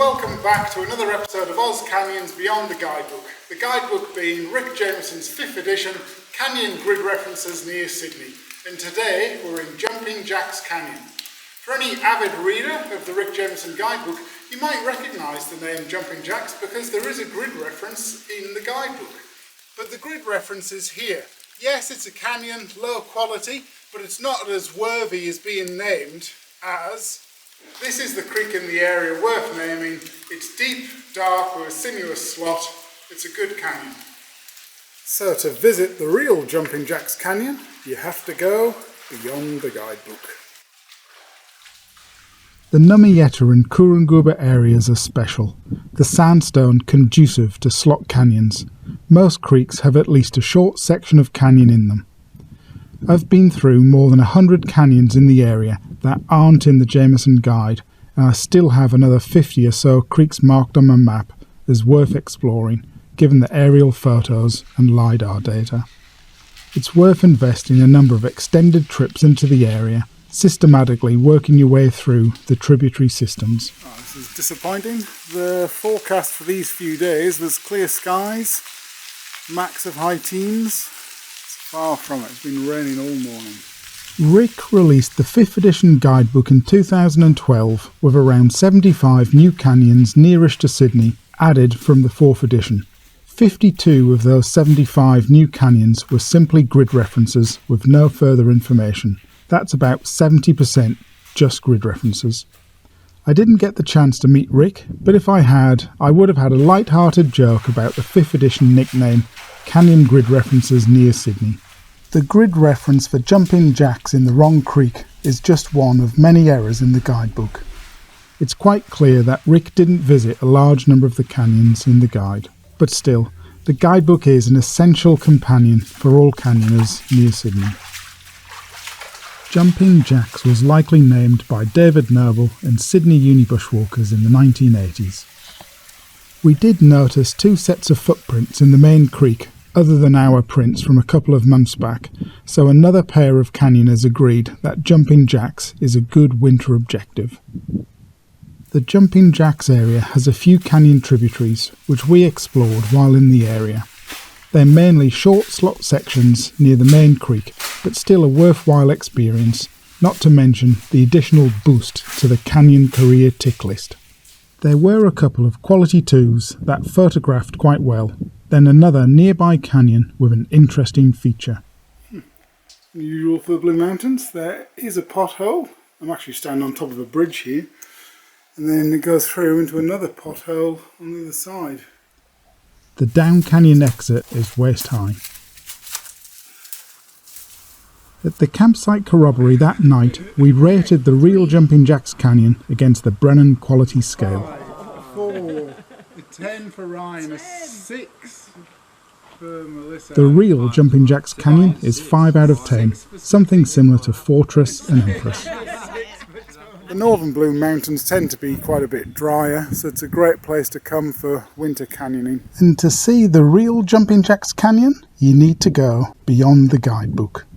welcome back to another episode of OzCanyons Beyond the Guidebook. The Guidebook being Rick Jamieson's 5th edition, Canyon Grid References near Sydney. And today we're in Jumping Jacks Canyon. For any avid reader of the Rick Jamieson Guidebook, you might recognise the name Jumping Jacks because there is a grid reference in the guidebook. But the grid reference is here. Yes, it's a canyon, low quality, but it's not as worthy as being named as... This is the creek in the area worth naming. It's deep, dark, with a sinuous slot. It's a good canyon. So to visit the real Jumping Jacks Canyon, you have to go beyond the guidebook. The Numiyetta and Kurunguba areas are special. The sandstone conducive to slot canyons. Most creeks have at least a short section of canyon in them. I've been through more than 100 canyons in the area that aren't in the Jamieson Guide, and I still have another 50 or so creeks marked on my map as worth exploring, given the aerial photos and LiDAR data. It's worth investing a number of extended trips into the area, systematically working your way through the tributary systems. Oh, this is disappointing. The forecast for these few days was clear skies, max of high teens. Far from it, it's been raining all morning. Rick released the 5th edition guidebook in 2012 with around 75 new canyons nearest to Sydney added from the 4th edition. 52 of those 75 new canyons were simply grid references with no further information. That's about 70% just grid references. I didn't get the chance to meet Rick, but if I had, I would have had a light-hearted joke about the 5th edition nickname Canyon Grid References near Sydney. The grid reference for Jumping Jacks in the wrong creek is just one of many errors in the guidebook. It's quite clear that Rick didn't visit a large number of the canyons in the guide, but still, the guidebook is an essential companion for all canyoners near Sydney. Jumping Jacks was likely named by David Noble and Sydney Uni bushwalkers in the 1980s. We did notice 2 sets of footprints in the main creek other than our prints from a couple of months back, so another pair of canyoners agreed that Jumping Jacks is a good winter objective. The Jumping Jacks area has a few canyon tributaries which we explored while in the area. They're mainly short slot sections near the main creek, but still a worthwhile experience, not to mention the additional boost to the canyon career tick list. There were a couple of quality 2s that photographed quite well, then another nearby canyon with an interesting feature. Usual for the Blue Mountains, there is a pothole. I'm actually standing on top of a bridge here, and then it goes through into another pothole on the other side. The down canyon exit is waist high. At the campsite corroboree that night, we rated the real Jumping Jacks Canyon against the Brennan quality scale. 4, a 10 for Ryan, a 6 for Melissa. The real Jumping Jacks Canyon is 5 out of 10, something similar to Fortress and Empress. The northern Blue Mountains tend to be quite a bit drier, so it's a great place to come for winter canyoning. And to see the real Jumping Jacks Canyon, you need to go beyond the guidebook.